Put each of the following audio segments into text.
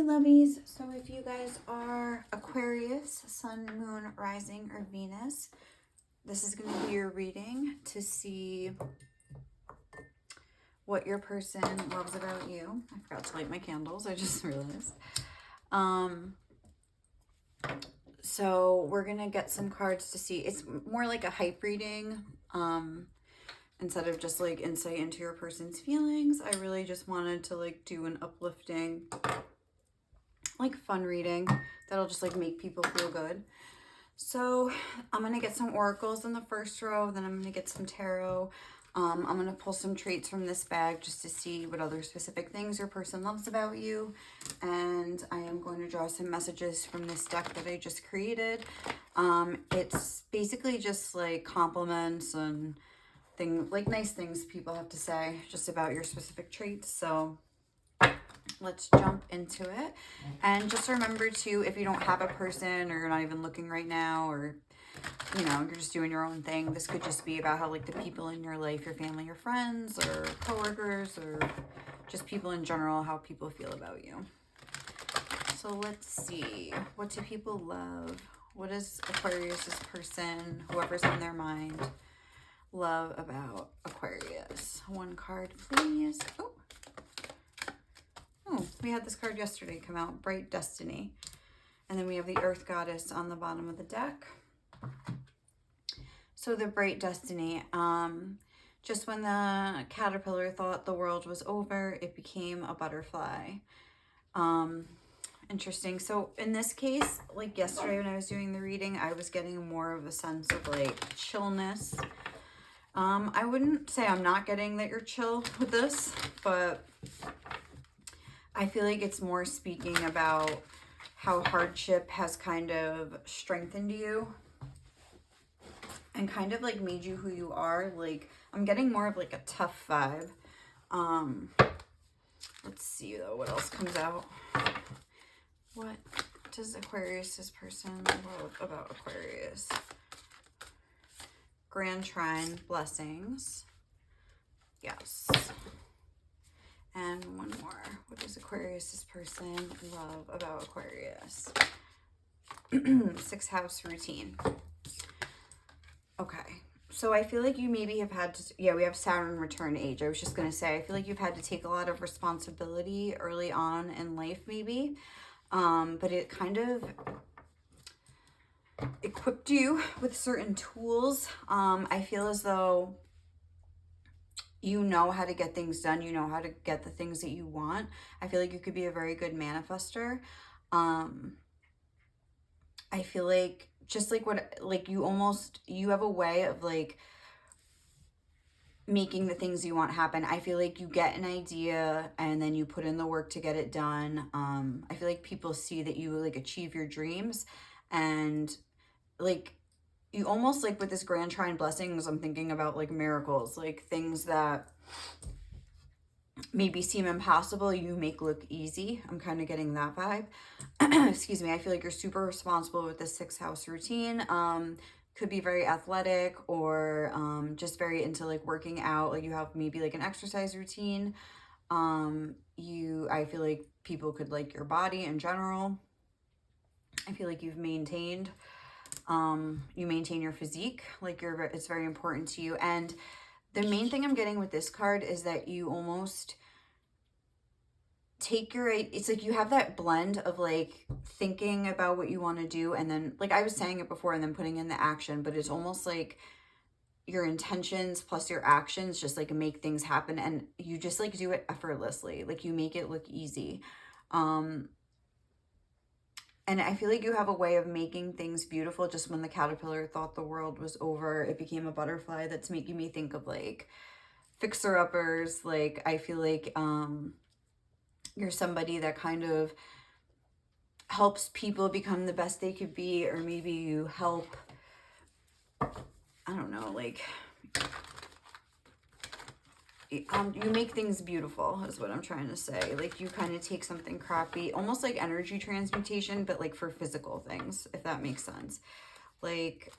lovies. So if you guys are Aquarius, Sun, Moon, Rising, or Venus, this is going to be your reading to see what your person loves about you. I forgot to light my candles. I just realized. So we're going to get some cards to see. It's more like a hype reading. Instead of just like insight into your person's feelings, I really just wanted to like do an uplifting, like fun reading that'll just like make people feel good. So I'm going to get some oracles in the first row, then I'm going to get some tarot. I'm going to pull some traits from this bag just to see what other specific things your person loves about you. And I am going to draw some messages from this deck that I just created. It's basically just like compliments and things, like nice things people have to say just about your specific traits. So let's jump into it. And just remember to, if you don't have a person or you're not even looking right now, or you know, you're just doing your own thing, this could just be about how like the people in your life, your family, your friends, or coworkers, or just people in general, how people feel about you. So let's see, what do people love? What is Aquarius's person, whoever's on their mind, love about Aquarius? One card, please. Oh, we had this card yesterday come out, Bright Destiny. And then we have the Earth Goddess on the bottom of the deck. So the Bright Destiny, just when the caterpillar thought the world was over, it became a butterfly. Interesting. So in this case, like yesterday when I was doing the reading, I was getting more of a sense of like chillness. I wouldn't say I'm not getting that you're chill with this, but I feel like it's more speaking about how hardship has kind of strengthened you and kind of like made you who you are. Like I'm getting more of like a tough vibe. Let's see though what else comes out. What does Aquarius's person love about Aquarius? Grand Trine, blessings. Yes. And one more. What does Aquarius's person love about Aquarius? 6th house routine. Okay. So I feel like you maybe have had to, yeah, we have Saturn return age. I was just going to say, I feel like you've had to take a lot of responsibility early on in life maybe. But it kind of equipped you with certain tools. I feel as though you know how to get things done. You know how to get the things that you want. I feel like you could be a very good manifester. I feel like just like what, like you have a way of like making the things you want happen. I feel like you get an idea and then you put in the work to get it done. I feel like people see that you like achieve your dreams, and like you almost like with this Grand Trine blessings, I'm thinking about like miracles, like things that maybe seem impossible, you make look easy. I'm kind of getting that vibe. Excuse me. I feel like you're super responsible with the 6th house routine. Could be very athletic, or just very into like working out. Like you have maybe like an exercise routine. I feel like people could like your body in general. I feel like you've maintained, you maintain your physique, like it's very important to you. And the main thing I'm getting with this card is that you almost take it's like you have that blend of like thinking about what you want to do, and then like I was saying it before, and then putting in the action, but it's almost like your intentions plus your actions just like make things happen, and you just like do it effortlessly. Like you make it look easy. And I feel like you have a way of making things beautiful. Just when the caterpillar thought the world was over, it became a butterfly. That's making me think of like fixer-uppers. Like I feel like you're somebody that kind of helps people become the best they could be, or maybe you help, I don't know, like you make things beautiful is what I'm trying to say. Like you kind of take something crappy, almost like energy transmutation, but like for physical things, if that makes sense. Like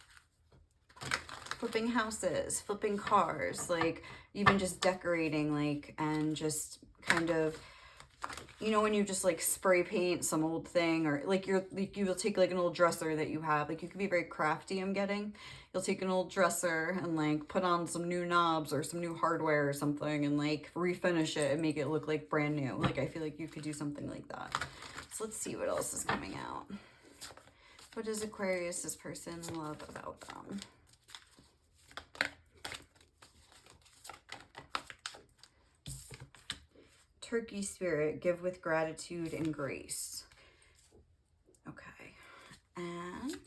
flipping houses, flipping cars, like even just decorating, like, and just kind of, you know, when you just like spray paint some old thing, or like you will take like an old dresser that you have, like you can be very crafty, I'm getting. You'll take an old dresser and like put on some new knobs or some new hardware or something and like refinish it and make it look like brand new. Like I feel like you could do something like that. So let's see what else is coming out. What does Aquarius, this person, love about them? Turkey spirit, give with gratitude and grace. Okay. And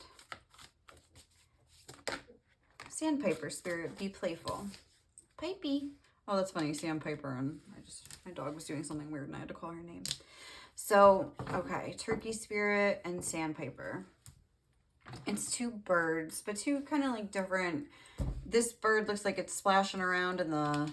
Sandpiper spirit, be playful. Pipey. Oh, that's funny. Sandpiper, and my dog was doing something weird and I had to call her name. So, okay, Turkey spirit and Sandpiper. It's two birds, but two kind of like different. This bird looks like it's splashing around in the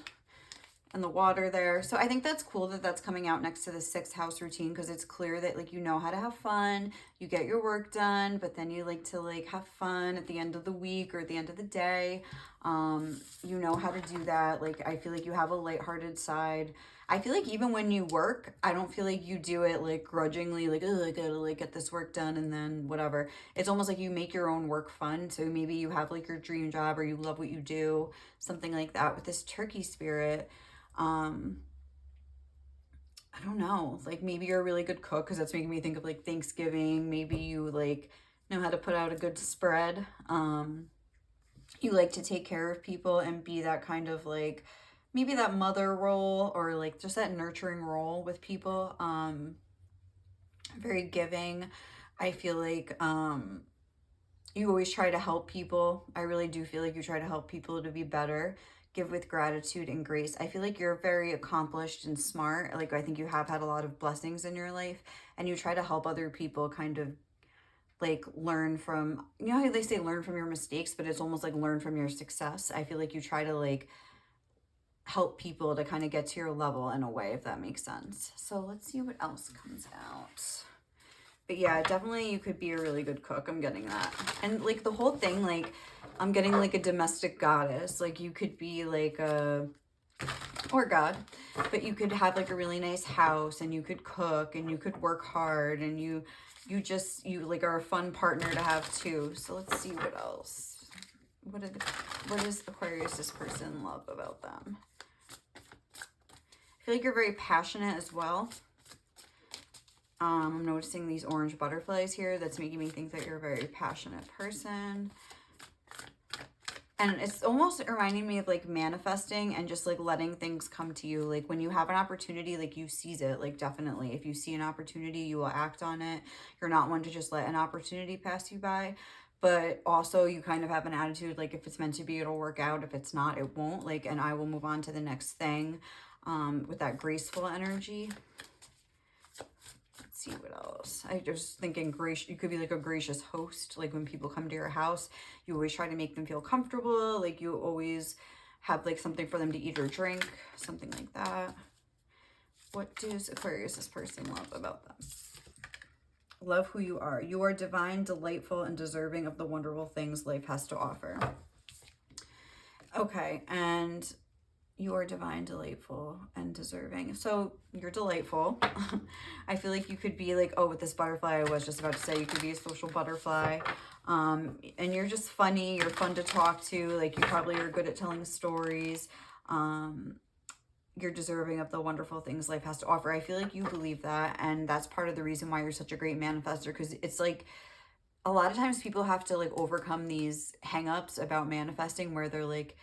water there. So I think that's cool that that's coming out next to the 6th house routine, because it's clear that like you know how to have fun, you get your work done, but then you like to like have fun at the end of the week or at the end of the day. You know how to do that. Like I feel like you have a lighthearted side. I feel like even when you work, I don't feel like you do it like grudgingly, like, oh, I gotta like get this work done and then whatever. It's almost like you make your own work fun. So maybe you have like your dream job or you love what you do, something like that. With this Turkey spirit, I don't know, like maybe you're a really good cook, because that's making me think of like Thanksgiving. Maybe you like know how to put out a good spread. You like to take care of people and be that kind of like, maybe that mother role or like just that nurturing role with people. Very giving. I feel like you always try to help people. I really do feel like you try to help people to be better. Give with gratitude and grace. I feel like you're very accomplished and smart. Like I think you have had a lot of blessings in your life, and you try to help other people kind of like learn from, you know how they say learn from your mistakes, but it's almost like learn from your success. I feel like you try to like help people to kind of get to your level in a way, if that makes sense. So let's see what else comes out. But yeah, definitely you could be a really good cook. I'm getting that. And like the whole thing, like I'm getting like a domestic goddess. Like you could be like a, or God, but you could have like a really nice house and you could cook and you could work hard and you like are a fun partner to have too. So let's see what else. What does Aquarius, this person, love about them? I feel like you're very passionate as well. I'm noticing these orange butterflies here. That's making me think that you're a very passionate person. And it's almost reminding me of like manifesting and just like letting things come to you. Like when you have an opportunity, like you seize it. Like definitely, if you see an opportunity, you will act on it. You're not one to just let an opportunity pass you by. But also you kind of have an attitude, like if it's meant to be, it'll work out. If it's not, it won't. Like, and I will move on to the next thing with that graceful energy. Let's see what else. I just thinking gracious, you could be like a gracious host. Like when people come to your house, you always try to make them feel comfortable. Like you always have like something for them to eat or drink, something like that. What does Aquarius, this person, love about them? Love who you are. You are divine, delightful, and deserving of the wonderful things life has to offer. Okay, and you are divine, delightful, and deserving. So you're delightful. I feel like you could be like, oh, with this butterfly, I was just about to say, you could be a social butterfly. And you're just funny. You're fun to talk to. Like you probably are good at telling stories. You're deserving of the wonderful things life has to offer. I feel like you believe that, and that's part of the reason why you're such a great manifester, because it's like a lot of times people have to like overcome these hang-ups about manifesting where they're like,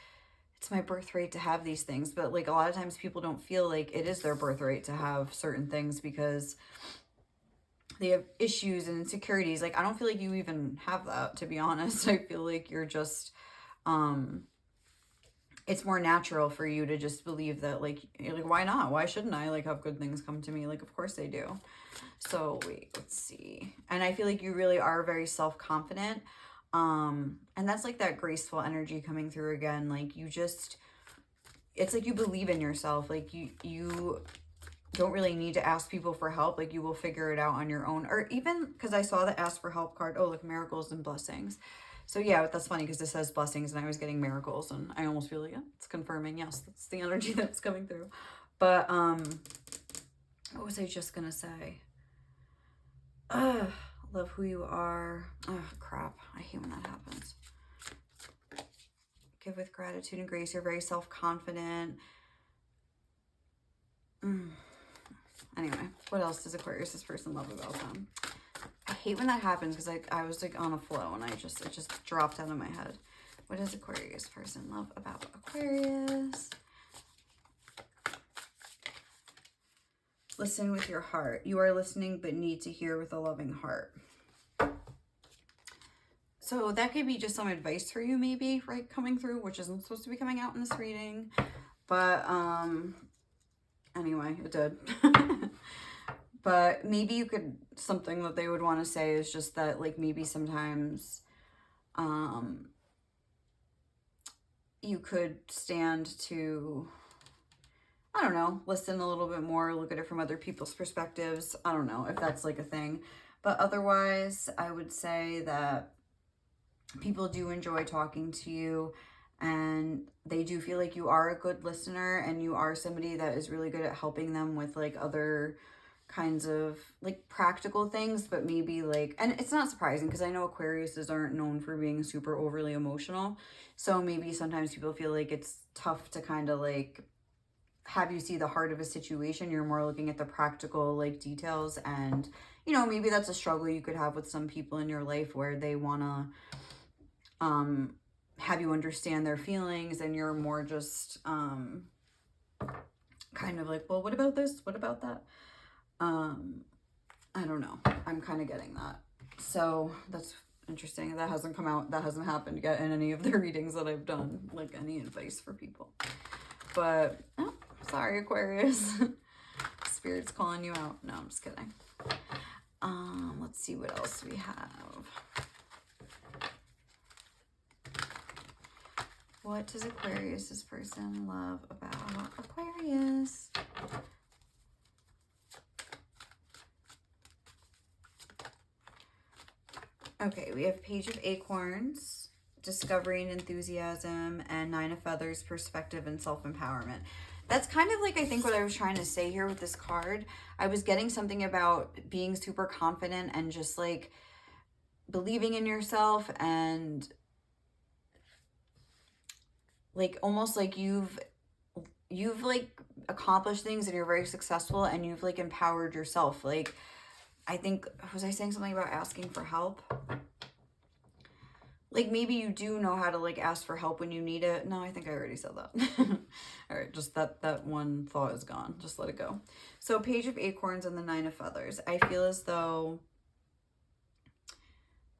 it's my birthright to have these things, but like a lot of times people don't feel like it is their birthright to have certain things because they have issues and insecurities. Like I don't feel like you even have that, to be honest. I feel like you're just it's more natural for you to just believe that like why not? Why shouldn't I like have good things come to me? Like of course they do. So wait, let's see. And I feel like you really are very self-confident. And that's like that graceful energy coming through again. Like you just, it's like you believe in yourself. Like you don't really need to ask people for help. Like you will figure it out on your own. Or even because I saw the ask for help card. Oh, look, miracles and blessings. So yeah, that's funny because this says blessings and I was getting miracles and I almost feel like, yeah, it's confirming. Yes, that's the energy that's coming through. But What was I just gonna say? Ugh, love who you are. Oh, crap. I hate when that happens. Give with gratitude and grace. You're very self-confident. Anyway, what else does Aquarius, this person, love about them? I hate when that happens because I was like on a flow and it just dropped out of my head. What does Aquarius person love about Aquarius? Listen with your heart. You are listening but need to hear with a loving heart. So that could be just some advice for you maybe, right, coming through, which isn't supposed to be coming out in this reading. But anyway, it did. But maybe you could, something that they would want to say is just that, like, maybe sometimes you could stand to, I don't know, listen a little bit more, look at it from other people's perspectives. I don't know if that's like a thing. But otherwise, I would say that people do enjoy talking to you and they do feel like you are a good listener and you are somebody that is really good at helping them with like other kinds of like practical things, but maybe like, and it's not surprising because I know Aquariuses aren't known for being super overly emotional. So maybe sometimes people feel like it's tough to kind of like have you see the heart of a situation. You're more looking at the practical like details, and you know, maybe that's a struggle you could have with some people in your life where they want to have you understand their feelings and you're more just kind of like, well, what about this? What about that? I don't know. I'm kind of getting that. So that's interesting. That hasn't come out. That hasn't happened yet in any of the readings that I've done, like any advice for people. But, oh, sorry, Aquarius. Spirit's calling you out. No, I'm just kidding. Let's see what else we have. What does Aquarius, this person, love about Aquarius? Okay, we have Page of Acorns, Discovery and Enthusiasm, and Nine of Feathers, Perspective and Self-Empowerment. That's kind of like, I think, what I was trying to say here with this card. I was getting something about being super confident and just like believing in yourself and like almost like you've like accomplished things and you're very successful and you've like empowered yourself. Like, I think, was I saying something about asking for help? Like maybe you do know how to like ask for help when you need it. No, I think I already said that. All right, just that one thought is gone. Just let it go. So Page of Acorns and the Nine of Feathers. I feel as though,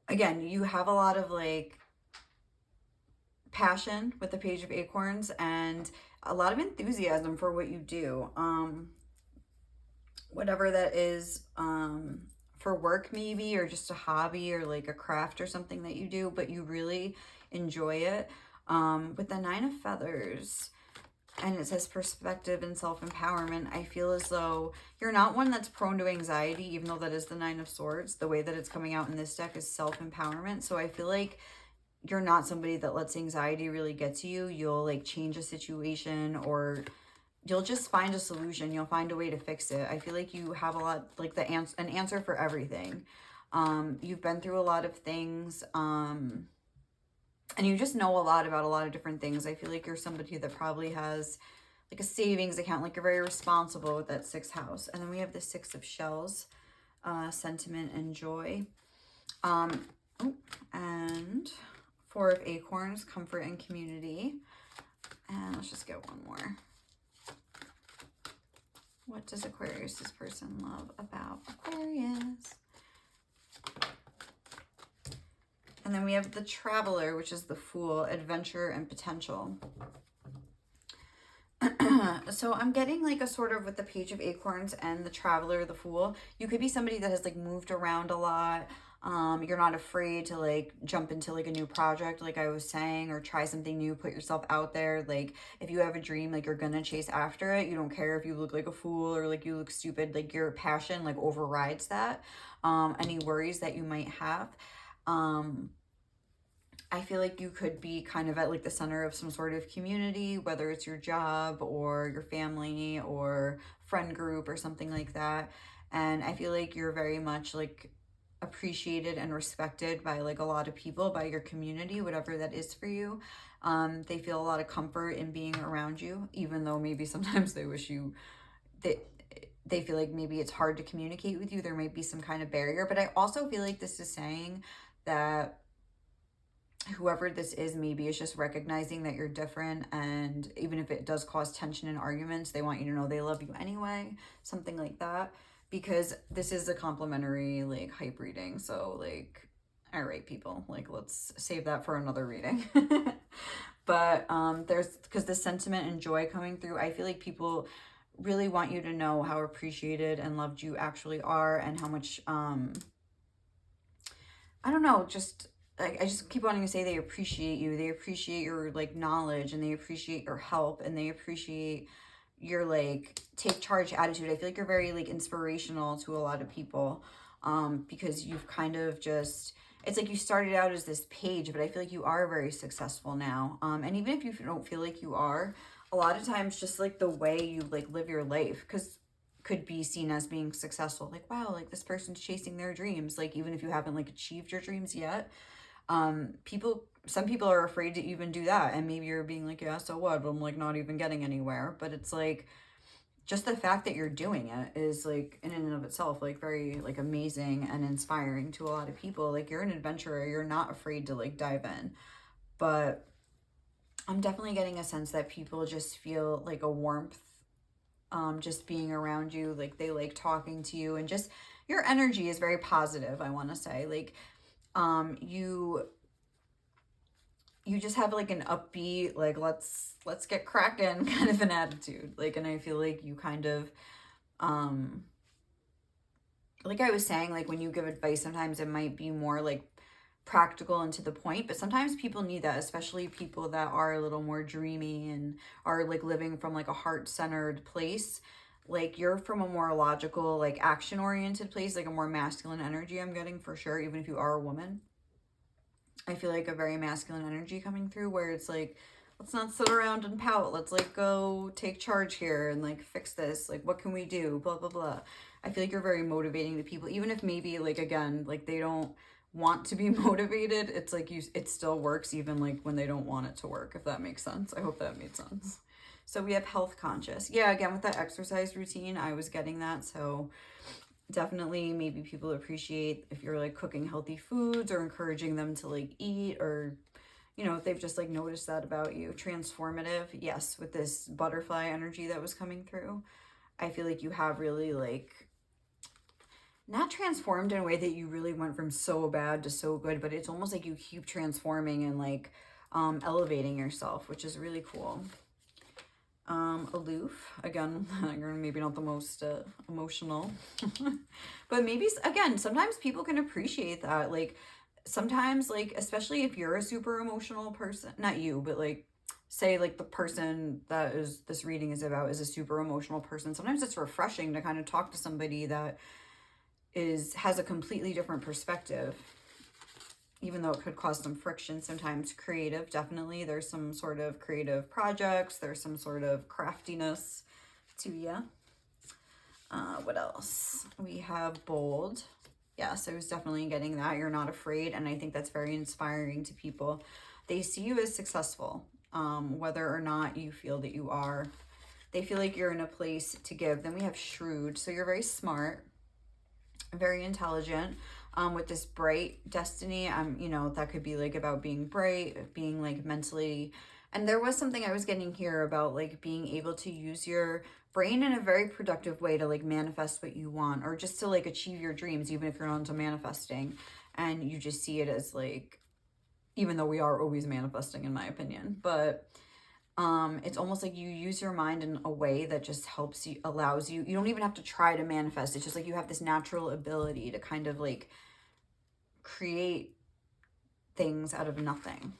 again, you have a lot of like passion with the Page of Acorns and a lot of enthusiasm for what you do. Whatever that is, for work maybe, or just a hobby or like a craft or something that you do, but you really enjoy it. With the Nine of Feathers, and it says perspective and self-empowerment, I feel as though you're not one that's prone to anxiety, even though that is the Nine of Swords. The way that it's coming out in this deck is self-empowerment. So I feel like you're not somebody that lets anxiety really get to you. You'll like change a situation or you'll just find a solution. You'll find a way to fix it. I feel like you have a lot, like an answer for everything. You've been through a lot of things, and you just know a lot about a lot of different things. I feel like you're somebody that probably has like a savings account, like you're very responsible with that 6th house. And then we have the 6 of Shells, sentiment and joy. And 4 of Acorns, comfort and community. And let's just get one more. What does Aquarius, this person, love about Aquarius? And then we have the Traveler, which is the Fool, adventure and potential. So I'm getting like a sort of with the Page of Acorns and the Traveler, the Fool. You could be somebody that has like moved around a lot. You're not afraid to like jump into like a new project, like I was saying, or try something new, put yourself out there. Like if you have a dream, like you're gonna chase after it. You don't care if you look like a fool or like you look stupid, like your passion like overrides that. Any worries that you might have. I feel like you could be kind of at like the center of some sort of community, whether it's your job or your family or friend group or something like that. And I feel like you're very much like appreciated and respected by like a lot of people, by your community, whatever that is for you. They feel a lot of comfort in being around you, even though maybe sometimes they wish you, they, they feel like maybe it's hard to communicate with you. There might be some kind of barrier, but I also feel like this is saying that whoever this is maybe is just recognizing that you're different, and even if it does cause tension and arguments, they want you to know they love you anyway, something like that, because this is a complimentary like hype reading. So like, all right, people, like let's save that for another reading. But there's, because the sentiment and joy coming through, I feel like people really want you to know how appreciated and loved you actually are, and how much I don't know, just like I just keep wanting to say they appreciate you. They appreciate your like knowledge, and they appreciate your help, and they appreciate your like take charge attitude. I feel like you're very like inspirational to a lot of people, because you've kind of just, it's like you started out as this page, but I feel like you are very successful now. And even if you don't feel like you are, a lot of times just like the way you like live your life, because could be seen as being successful. Like, wow, like this person's chasing their dreams. Like, even if you haven't like achieved your dreams yet, some people are afraid to even do that. And maybe you're being like, yeah, so what? I'm like not even getting anywhere. But it's like, just the fact that you're doing it is like in and of itself, like very like amazing and inspiring to a lot of people. Like, you're an adventurer. You're not afraid to like dive in. But I'm definitely getting a sense that people just feel like a warmth, just being around you. Like, they like talking to you, and just your energy is very positive, I want to say. Like, you just have like an upbeat, like let's get cracking kind of an attitude. Like, and I feel like you kind of like I was saying, like when you give advice, sometimes it might be more like practical and to the point, but sometimes people need that, especially people that are a little more dreamy and are like living from like a heart-centered place. Like, you're from a more logical, like action-oriented place, like a more masculine energy I'm getting for sure, even if you are a woman. I feel like a very masculine energy coming through, where it's like, let's not sit around and pout. Let's like go take charge here and like fix this. Like, what can we do? Blah, blah, blah. I feel like you're very motivating to people, even if maybe like, again, like they don't want to be motivated. It's like it still works even like when they don't want it to work, if that makes sense. I hope that made sense. So we have health conscious. Yeah, again, with that exercise routine, I was getting that. So definitely maybe people appreciate if you're like cooking healthy foods or encouraging them to like eat, or you know, if they've just like noticed that about you. Transformative, yes, with this butterfly energy that was coming through, I feel like you have really like not transformed in a way that you really went from so bad to so good, but it's almost like you keep transforming and like elevating yourself, which is really cool. Aloof, again, you're maybe not the most emotional, but maybe, again, sometimes people can appreciate that. Like, sometimes, like, especially if you're a super emotional person, not you, but like, say like the person that is this reading is about is a super emotional person. Sometimes it's refreshing to kind of talk to somebody that has a completely different perspective, even though it could cause some friction sometimes. Creative, definitely. There's some sort of creative projects. There's some sort of craftiness to you. What else? We have bold. Yes, I was definitely getting that. You're not afraid, and I think that's very inspiring to people. They see you as successful, whether or not you feel that you are. They feel like you're in a place to give. Then we have shrewd. So you're very smart, very intelligent, with this bright destiny. You know, that could be like about being bright, being like mentally, and there was something I was getting here about like being able to use your brain in a very productive way to like manifest what you want, or just to like achieve your dreams, even if you're not into manifesting, and you just see it as like, even though we are always manifesting in my opinion, but it's almost like you use your mind in a way that just helps you, allows you, you don't even have to try to manifest. It's just like you have this natural ability to kind of like create things out of nothing.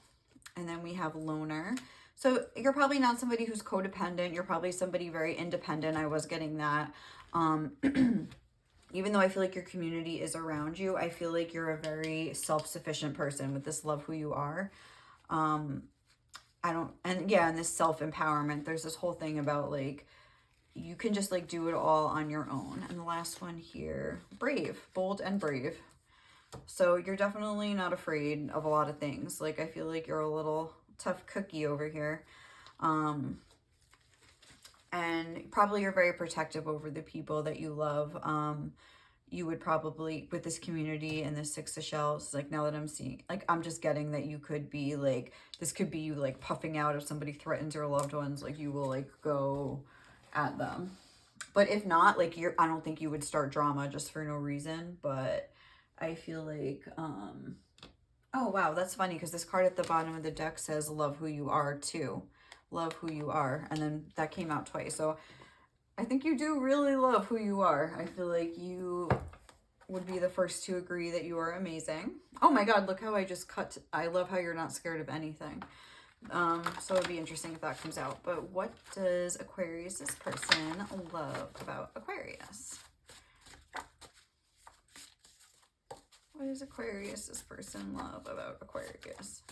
And then we have loner. So you're probably not somebody who's codependent. You're probably somebody very independent. I was getting that. even though I feel like your community is around you, I feel like you're a very self-sufficient person with this love who you are. And this self-empowerment, there's this whole thing about like, you can just like do it all on your own. And the last one here, brave, bold and brave. So you're definitely not afraid of a lot of things. Like, I feel like you're a little tough cookie over here. And probably you're very protective over the people that you love. You would probably, with this community and this Six of Shells, like now that I'm seeing, like I'm just getting that you could be like, this could be you like puffing out if somebody threatens your loved ones, like you will like go at them. But if not, like I don't think you would start drama just for no reason. But I feel like, oh wow, that's funny because this card at the bottom of the deck says love who you are too. Love who you are. And then that came out twice. So I think you do really love who you are. I feel like you would be the first to agree that you are amazing. Oh my God, look how I just cut. I love how you're not scared of anything. So it'd be interesting if that comes out. But what does Aquarius's person love about Aquarius? What does Aquarius's person love about Aquarius?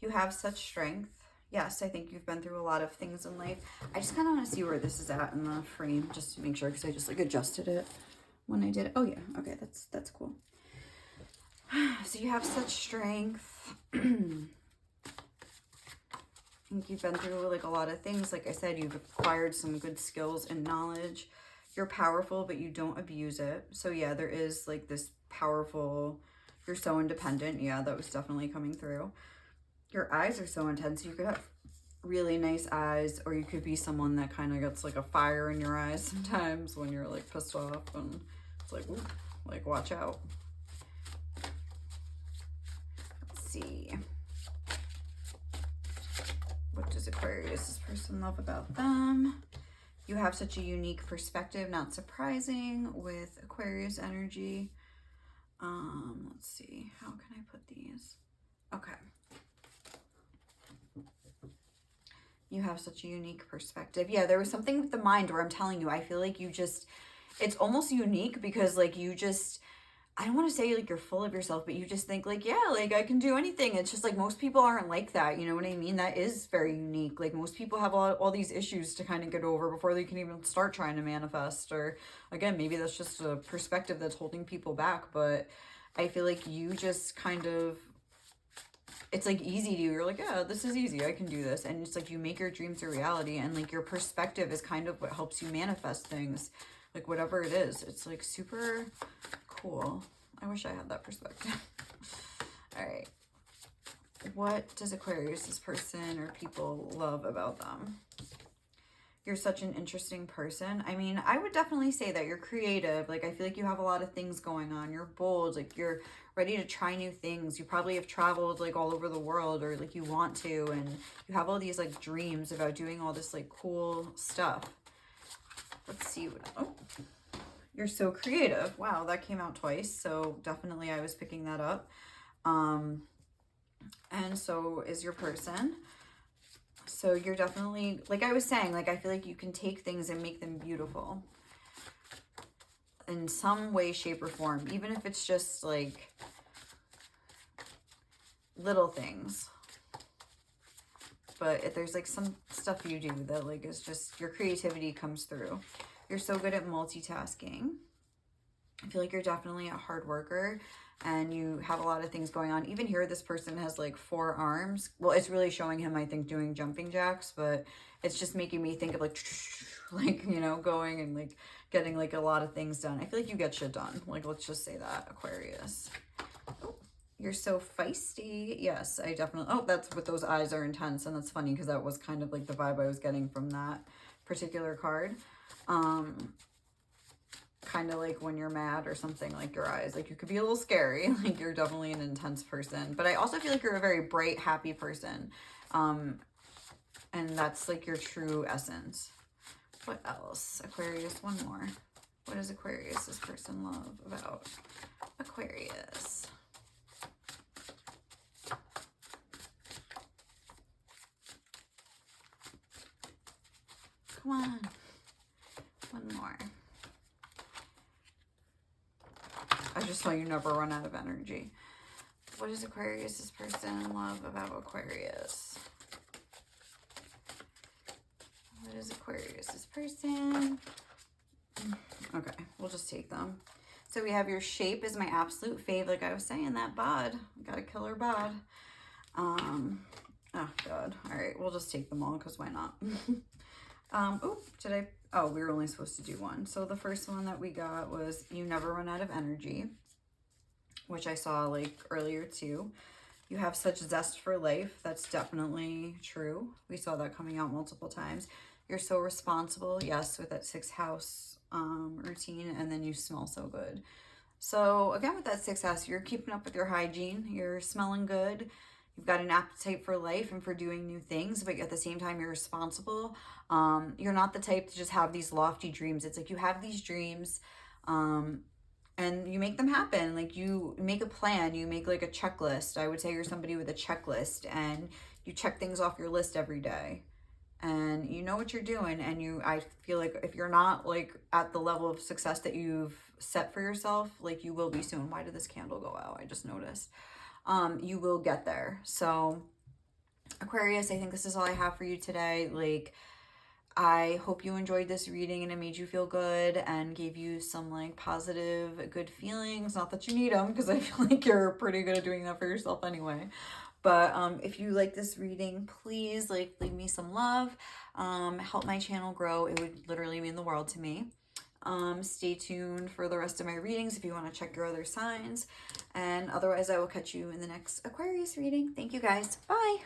You have such strength. Yes, I think you've been through a lot of things in life. I just kind of want to see where this is at in the frame, just to make sure, because I just like adjusted it when I did it. Oh yeah, okay, that's cool. So you have such strength. I think you've been through like a lot of things. Like I said, you've acquired some good skills and knowledge. You're powerful, but you don't abuse it. So yeah, there is like this powerful, you're so independent. Yeah, that was definitely coming through. Your eyes are so intense. You could have really nice eyes, or you could be someone that kind of gets like a fire in your eyes sometimes when you're like pissed off, and it's like, ooh, like watch out. Let's see. What does Aquarius' person love about them? You have such a unique perspective, not surprising with Aquarius energy. Let's see, how can I put these? Okay. You have such a unique perspective. Yeah, there was something with the mind where I'm telling you, I feel like you just, it's almost unique because like you just, I don't want to say like you're full of yourself, but you just think like, yeah, like I can do anything. It's just like most people aren't like that. You know what I mean? That is very unique. Like most people have all these issues to kind of get over before they can even start trying to manifest. Or again, maybe that's just a perspective that's holding people back. But I feel like you just kind of, it's like easy to you. You're like, yeah, this is easy. I can do this. And it's like you make your dreams a reality. And like your perspective is kind of what helps you manifest things. Like whatever it is. It's like super cool. I wish I had that perspective. All right. What does Aquarius' person or people love about them? You're such an interesting person. I mean, I would definitely say that you're creative. Like, I feel like you have a lot of things going on. You're bold. Like, you're ready to try new things. You probably have traveled, like, all over the world, or, like, you want to. And you have all these, like, dreams about doing all this, like, cool stuff. Let's see. Oh, you're so creative. Wow, that came out twice. So, definitely I was picking that up. And so is your person. So you're definitely, like I was saying, like I feel like you can take things and make them beautiful in some way, shape, or form, even if it's just like little things. But if there's like some stuff you do that like is just, your creativity comes through. You're so good at multitasking. I feel like you're definitely a hard worker. And you have a lot of things going on. Even here, this person has like 4 arms. Well, it's really showing him, I think, doing jumping jacks, but it's just making me think of like, you know, going and like getting like a lot of things done. I feel like you get shit done. Like, let's just say that, Aquarius. Oh, you're so feisty. Yes, I definitely, oh, that's what those eyes are intense. And that's funny because that was kind of like the vibe I was getting from that particular card. Kind of like when you're mad or something, like your eyes, like you could be a little scary. Like you're definitely an intense person, but I also feel like you're a very bright, happy person. And that's like your true essence. What else? Aquarius, one more. What does Aquarius's person love about Aquarius? Come on. One more. I just saw you never run out of energy. What is Aquarius' person love about Aquarius? What is Aquarius' person? Okay, we'll just take them. So we have your shape is my absolute fave. Like I was saying, that bod. Got a killer bod. Oh, God. All right, we'll just take them all because why not? Oh, oh, we were only supposed to do one. So the first one that we got was you never run out of energy, which I saw like earlier too. You have such zest for life. That's definitely true. We saw that coming out multiple times. You're so responsible. Yes, with that 6th house routine, and then you smell so good. So again, with that 6th house, you're keeping up with your hygiene. You're smelling good. You've got an appetite for life and for doing new things, but at the same time, you're responsible. You're not the type to just have these lofty dreams. It's like you have these dreams and you make them happen. Like you make a plan, you make like a checklist. I would say you're somebody with a checklist and you check things off your list every day. And you know what you're doing. And I feel like if you're not like at the level of success that you've set for yourself, like you will be soon. Why did this candle go out? I just noticed. You will get there. So Aquarius, I think this is all I have for you today. Like, I hope you enjoyed this reading and it made you feel good and gave you some like positive, good feelings. Not that you need them because I feel like you're pretty good at doing that for yourself anyway. But if you like this reading, please like leave me some love. Help my channel grow. It would literally mean the world to me. Stay tuned for the rest of my readings if you want to check your other signs. And otherwise, I will catch you in the next Aquarius reading. Thank you guys. Bye.